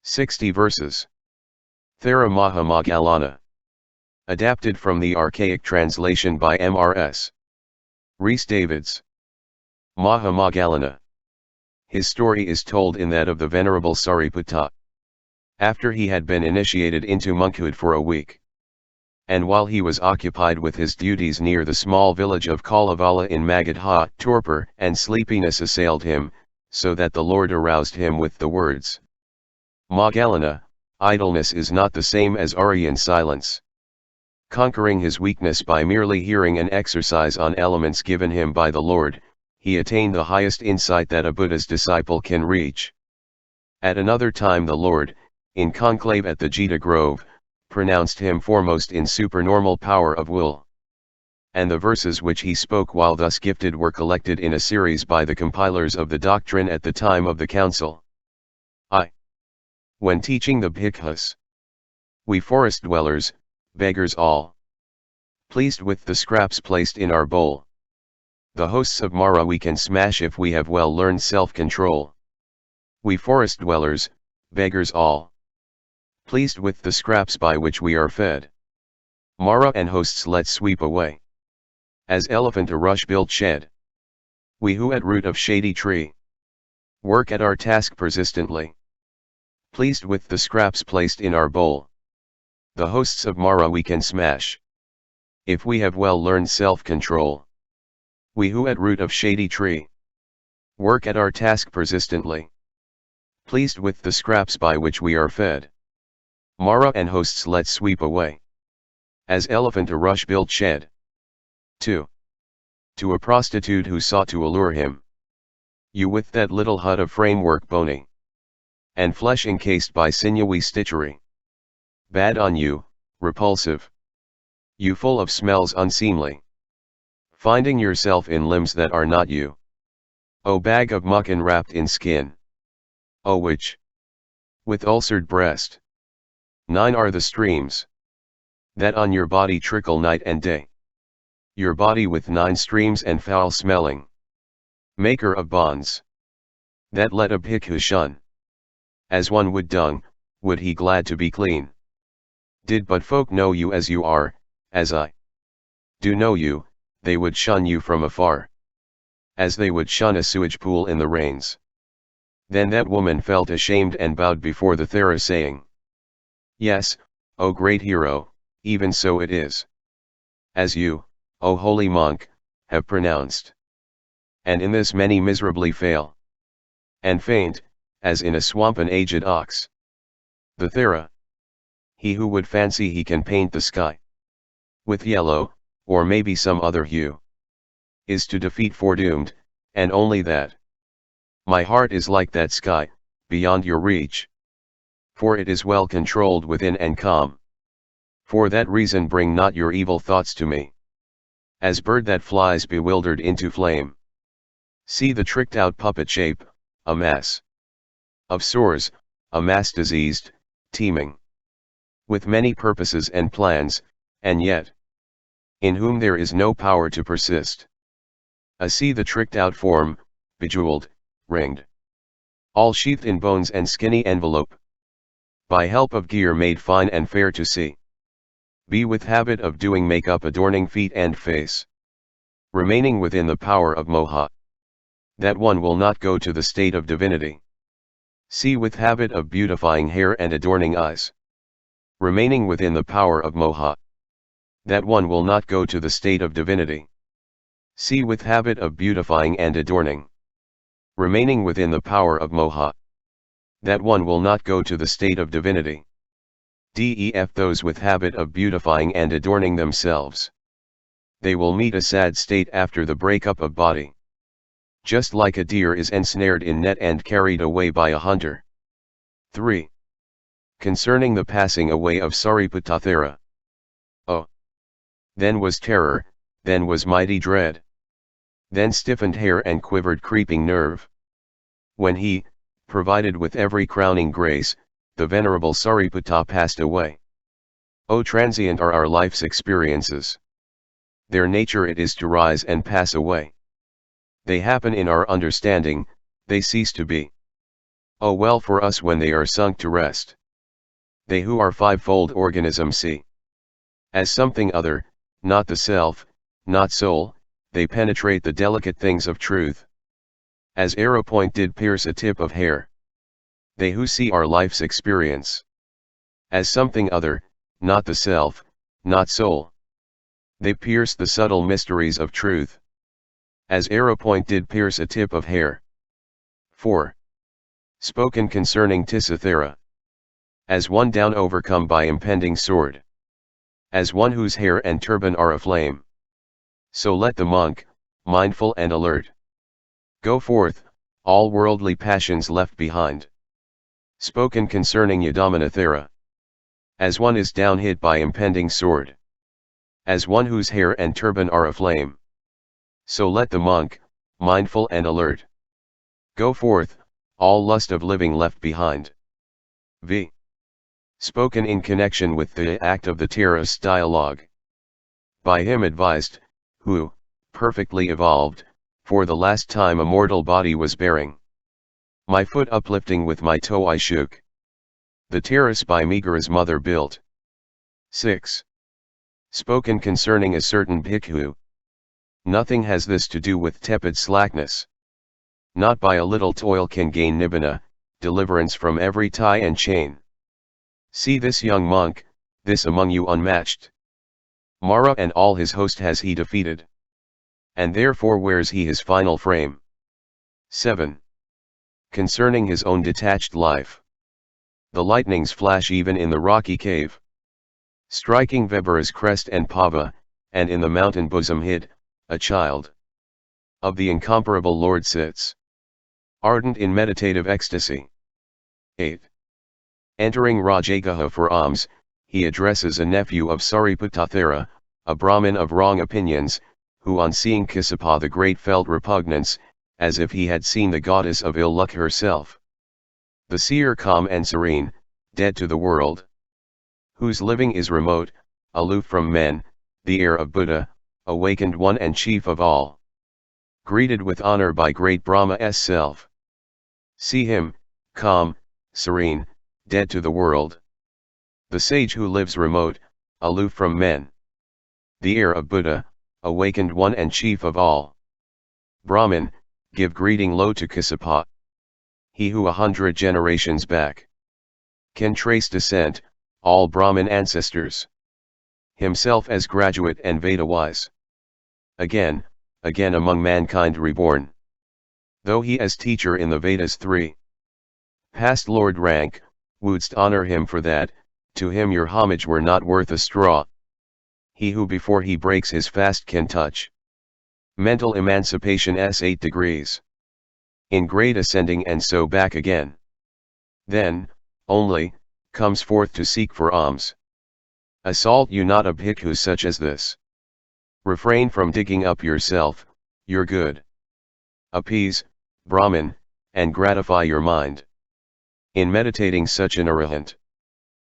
60 verses. Thera Maha Moggallana. Adapted from the archaic translation by Mrs. Rhys Davids. Maha Moggallana. His story is told in that of the Venerable Sariputta. After he had been initiated into monkhood for a week, and while he was occupied with his duties near the small village of Kalevala in Magadha, torpor and sleepiness assailed him, so that the Lord aroused him with the words, Moggallana, idleness is not the same as Aryan silence. Conquering his weakness by merely hearing an exercise on elements given him by the Lord, he attained the highest insight that a Buddha's disciple can reach. At another time the Lord, in conclave at the Jita Grove, pronounced him foremost in supernormal power of will. And the verses which he spoke while thus gifted were collected in a series by the compilers of the doctrine at the time of the council. When teaching the bhikkhus, we forest dwellers, beggars all, pleased with the scraps placed in our bowl, the hosts of Mara we can smash if we have well learned self-control. We forest dwellers, beggars all, pleased with the scraps by which we are fed, Mara and hosts let's sweep away. As elephant a rush-built shed, we who at root of shady tree, work at our task persistently, pleased with the scraps placed in our bowl, the hosts of Mara we can smash, if we have well learned self-control. We who at root of shady tree, work at our task persistently, pleased with the scraps by which we are fed, Mara and hosts let's sweep away. As elephant a rush-built shed. 2. To a prostitute who sought to allure him, you with that little hut of framework bony, and flesh encased by sinewy stitchery. Bad on you, repulsive. You full of smells unseemly. Finding yourself in limbs that are not you. O bag of muck enwrapped in skin. O witch. With ulcered breast. 9 are the streams that on your body trickle night and day. Your body with 9 streams and foul smelling. Maker of bonds, that let a bhikkhu shun. As one would dung, would he glad to be clean. Did but folk know you as you are, as I do know you, they would shun you from afar, as they would shun a sewage pool in the rains. Then that woman felt ashamed and bowed before the Thera saying, Yes, O great hero, even so it is. As you, O holy monk, have pronounced. And in this many miserably fail. And faint, as in a swamp an aged ox. The Thera. He who would fancy he can paint the sky with yellow, or maybe some other hue, is to defeat foredoomed, and only that. My heart is like that sky, beyond your reach. For it is well controlled within and calm. For that reason bring not your evil thoughts to me. As bird that flies bewildered into flame. See the tricked out puppet shape, a mass of sores, a mass diseased, teeming with many purposes and plans, and yet in whom there is no power to persist. See the tricked out form, bejeweled, ringed, all sheathed in bones and skinny envelope, by help of gear made fine and fair to see. Be with habit of doing makeup adorning feet and face, remaining within the power of Moha, that one will not go to the state of divinity. See with habit of beautifying hair and adorning eyes, remaining within the power of Moha, that one will not go to the state of divinity. See with habit of beautifying and adorning, remaining within the power of Moha, that one will not go to the state of divinity. Def those with habit of beautifying and adorning themselves, they will meet a sad state after the breakup of body. Just like a deer is ensnared in net and carried away by a hunter. 3. Concerning the passing away of Sariputta Thera. Oh! Then was terror, then was mighty dread. Then stiffened hair and quivered creeping nerve. When he, provided with every crowning grace, the venerable Sariputta passed away. Oh transient are our life's experiences. Their nature it is to rise and pass away. They happen in our understanding, they cease to be. Oh well for us when they are sunk to rest. They who are fivefold organism see as something other, not the self, not soul, they penetrate the delicate things of truth. As arrow point did pierce a tip of hair. They who see our life's experience as something other, not the self, not soul. They pierce the subtle mysteries of truth. As arrow point did pierce a tip of hair. 4. Spoken concerning Thera. As one down overcome by impending sword. As one whose hair and turban are aflame. So let the monk, mindful and alert, go forth, all worldly passions left behind. Spoken concerning Thera. As one is down hit by impending sword. As one whose hair and turban are aflame. So let the monk, mindful and alert, go forth, all lust of living left behind. V. Spoken in connection with the act of the Thera's dialogue. By him advised, who, perfectly evolved, for the last time a mortal body was bearing. My foot uplifting with my toe I shook. The terrace by Meghara's mother built. 6. Spoken concerning a certain bhikkhu. Nothing has this to do with tepid slackness. Not by a little toil can gain nibbana, deliverance from every tie and chain. See this young monk, this among you unmatched. Mara and all his host has he defeated. And therefore wears he his final frame. 7. Concerning his own detached life. The lightnings flash even in the rocky cave. Striking Vibhura's crest and Pava, and in the mountain bosom hid, a child of the incomparable Lord sits, ardent in meditative ecstasy. 8. Entering Rajagaha for alms, he addresses a nephew of Sariputta Thera, a Brahmin of wrong opinions, who on seeing Kassapa the Great felt repugnance, as if he had seen the goddess of ill luck herself. The seer calm and serene, dead to the world, whose living is remote, aloof from men, the heir of Buddha, awakened one and chief of all. Greeted with honor by great Brahma's self. See him, calm, serene, dead to the world. The sage who lives remote, aloof from men. The heir of Buddha, awakened one and chief of all. Brahmin, give greeting low to Kassapa. He who 100 generations back can trace descent, all Brahmin ancestors. Himself as graduate and Veda-wise. Again among mankind reborn. Though he as teacher in the Vedas 3. Past Lord rank, wouldst honor him for that, to him your homage were not worth a straw. He who before he breaks his fast can touch mental emancipation's 8 degrees. In grade ascending and so back again. Then, only, comes forth to seek for alms. Assault you not a bhikkhu such as this. Refrain from digging up yourself, your good. Appease, Brahmin, and gratify your mind. In meditating such an arahant.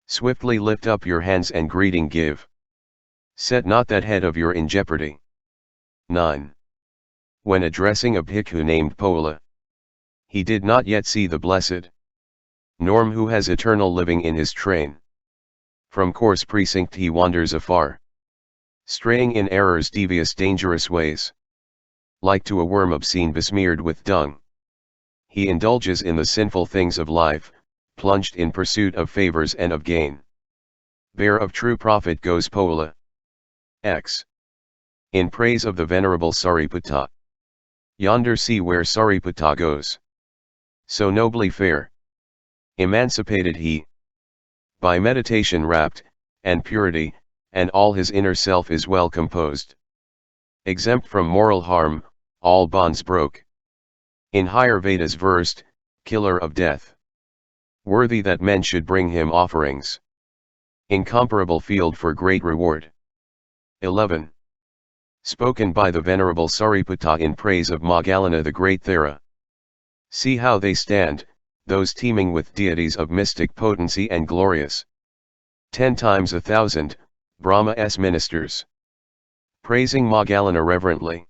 Swiftly lift up your hands and greeting give. Set not that head of your in jeopardy. 9. When addressing a bhikkhu named Pola. He did not yet see the blessed Norm who has eternal living in his train. From coarse precinct he wanders afar. Straying in error's devious dangerous ways. Like to a worm obscene besmeared with dung. He indulges in the sinful things of life, plunged in pursuit of favors and of gain. Bare of true profit goes Pola. X. In praise of the venerable Sariputta. Yonder see where Sariputta goes. So nobly fair. Emancipated he. By meditation rapt, and purity, and all his inner self is well composed. Exempt from moral harm, all bonds broke. In higher Vedas versed, killer of death. Worthy that men should bring him offerings. Incomparable field for great reward. 11. Spoken by the venerable Sariputta in praise of Moggallana the great Thera. See how they stand, those teeming with deities of mystic potency and glorious. 10 times 1,000, Brahma's ministers. Praising Moggallana reverently.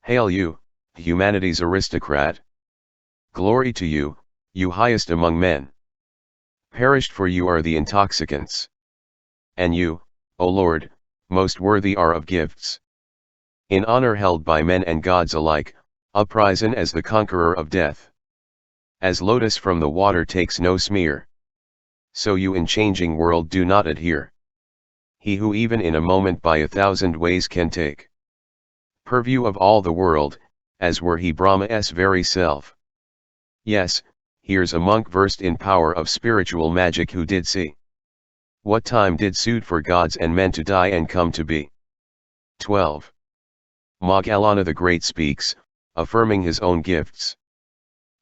Hail you, humanity's aristocrat. Glory to you, you highest among men. Perished for you are the intoxicants. And you, O Lord, most worthy are of gifts. In honor held by men and gods alike, uprisen as the conqueror of death. As lotus from the water takes no smear, so you in changing world do not adhere. He who even in a moment by 1,000 ways can take purview of all the world, as were he Brahma's very self. Yes, here's a monk versed in power of spiritual magic who did see what time did suit for gods and men to die and come to be. 12. Moggallana the Great speaks, affirming his own gifts.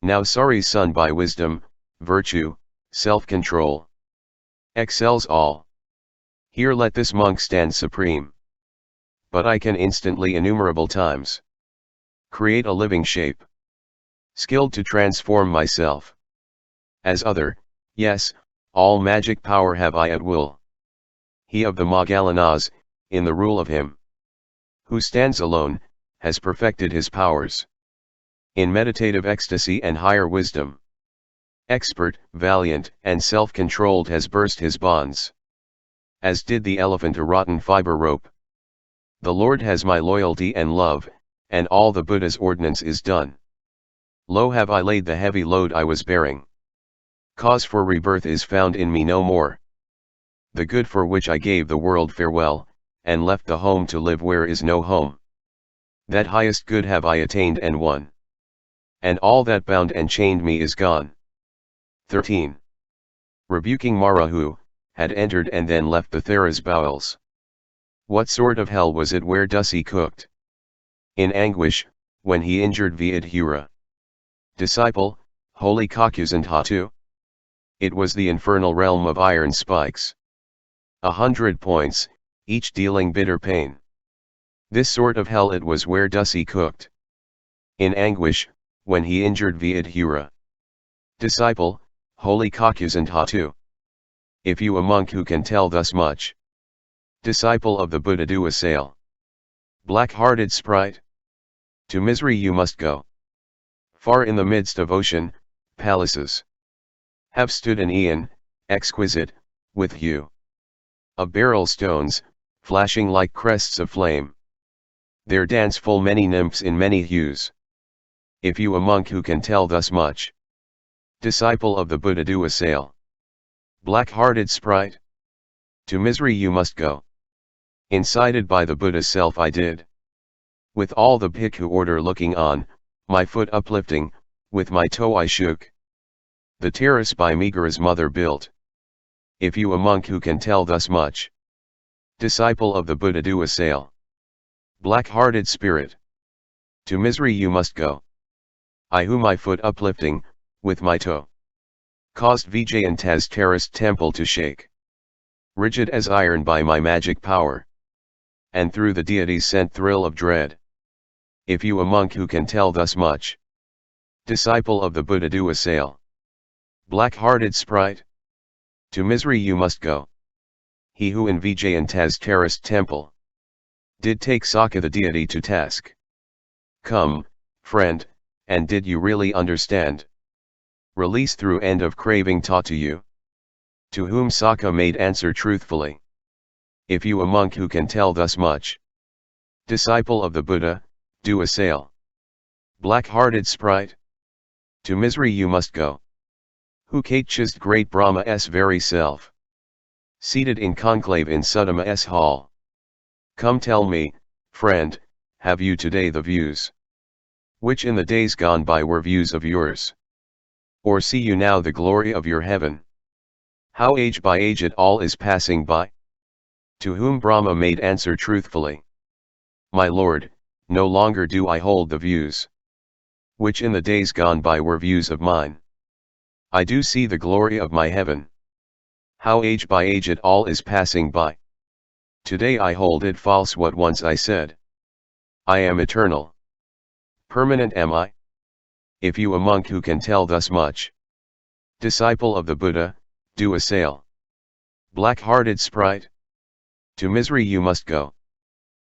Now Sari's son by wisdom, virtue, self-control, excels all. Here let this monk stand supreme. But I can instantly innumerable times create a living shape, skilled to transform myself. As other, yes, all magic power have I at will. He of the Moggallanas, in the rule of him who stands alone, has perfected his powers. In meditative ecstasy and higher wisdom. Expert, valiant, and self-controlled has burst his bonds. As did the elephant a rotten fiber rope. The Lord has my loyalty and love, and all the Buddha's ordinance is done. Lo have I laid the heavy load I was bearing. Cause for rebirth is found in me no more. The good for which I gave the world farewell, and left the home to live where is no home. That highest good have I attained and won. And all that bound and chained me is gone. 13. Rebuking Mara who had entered and then left the Thera's bowels. What sort of hell was it where Dusy cooked? In anguish, when he injured Vidhura. Disciple, holy Kakuzand Hatu? It was the infernal realm of iron spikes. 100 points, each dealing bitter pain. This sort of hell it was where Dusy cooked. In anguish, when he injured Vidhura. Disciple, holy Kakuzand Hatu? If you a monk who can tell thus much. Disciple of the Buddha do assail. Black-hearted sprite. To misery you must go. Far in the midst of ocean, palaces have stood an aeon, exquisite, with hue of beryl stones, flashing like crests of flame. There dance full many nymphs in many hues. If you a monk who can tell thus much. Disciple of the Buddha do assail. Black-hearted sprite. To misery you must go. Incited by the Buddha's self I did. With all the bhikkhu order looking on, my foot uplifting, with my toe I shook. The terrace by Megara's mother built. If you a monk who can tell thus much. Disciple of the Buddha do assail. Black-hearted spirit. To misery you must go. I who my foot uplifting, with my toe, caused Vijayanta's terraced temple to shake. Rigid as iron by my magic power. And through the deity's sent thrill of dread. If you a monk who can tell thus much. Disciple of the Buddha do assail. Black-hearted sprite. To misery you must go. He who in Vijayanta's terraced temple did take Sakka the deity to task. Come, friend, and did you really understand? Release through end of craving taught to you. To whom Sakka made answer truthfully. If you a monk who can tell thus much. Disciple of the Buddha, do assail. Black-hearted sprite. To misery you must go. Who chased great Brahma's very self. Seated in conclave in Suttama's hall. Come tell me, friend, have you today the views which in the days gone by were views of yours? Or see you now the glory of your heaven? How age by age it all is passing by? To whom Brahma made answer truthfully. My lord, no longer do I hold the views which in the days gone by were views of mine. I do see the glory of my heaven. How age by age it all is passing by. Today I hold it false what once I said. I am eternal. Permanent am I? If you a monk who can tell thus much. Disciple of the Buddha, do assail. Black-hearted sprite. To misery you must go.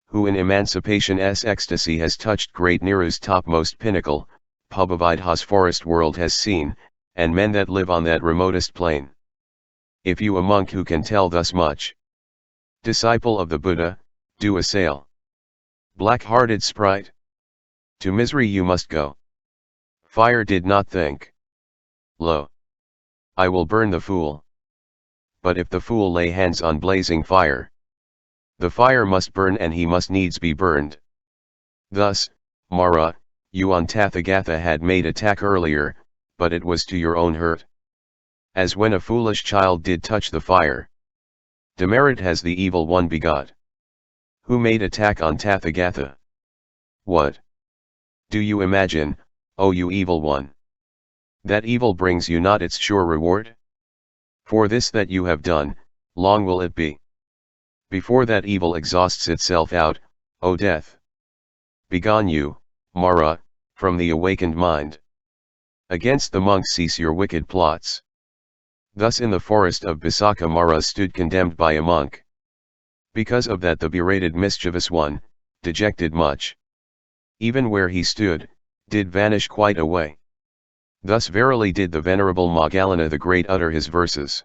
Who in emancipation's ecstasy has touched great Neru's topmost pinnacle, Pubbavadha's forest world has seen, and men that live on that remotest plain. If you a monk who can tell thus much, disciple of the Buddha, do assail. Black-hearted sprite, to misery you must go. Fire did not think, lo, I will burn the fool. But if the fool lay hands on blazing fire, the fire must burn and he must needs be burned. Thus, Maha, you on Tathagatha had made attack earlier, but it was to your own hurt. As when a foolish child did touch the fire. Demerit has the evil one begot. Who made attack on Tathagatha? What do you imagine, O you evil one? That evil brings you not its sure reward? For this that you have done, long will it be, before that evil exhausts itself out, O death. Begone you, Maha, from the awakened mind. Against the monks cease your wicked plots. Thus in the forest of Bisaka Maha stood condemned by a monk. Because of that the berated mischievous one, dejected much. Even where he stood, did vanish quite away. Thus verily did the venerable Moggallana the great utter his verses.